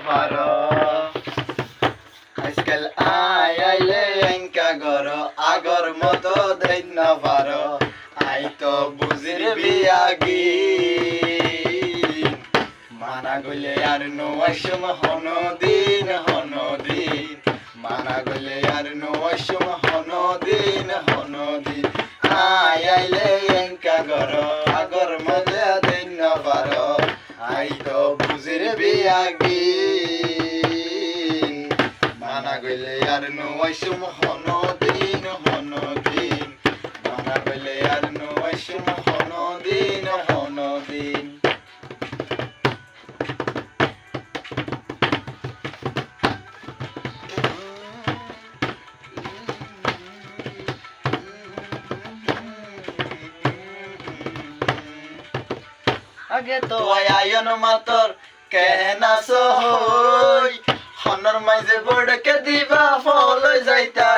পারো আজকাল আইলে এঙ্কা গর আগর মতো দেন না পারো আই তো বুঝির বিয়াগি মানা গলে আর নোয়াইসম হনদিন মানা গলে আর নোয়াইসম হনদিন আইলে এঙ্কা গর আগর মতো দেন না পারো আই তো বুঝির বিয়াগি মানা গলে আর নোয়াইসম হনদিন মানা গলে আর নোয়াইসম হনদিন আগে তো আয়ন মাতর কেনা সহই হনর মাঝে বড়কে দিবা ফল যাইতা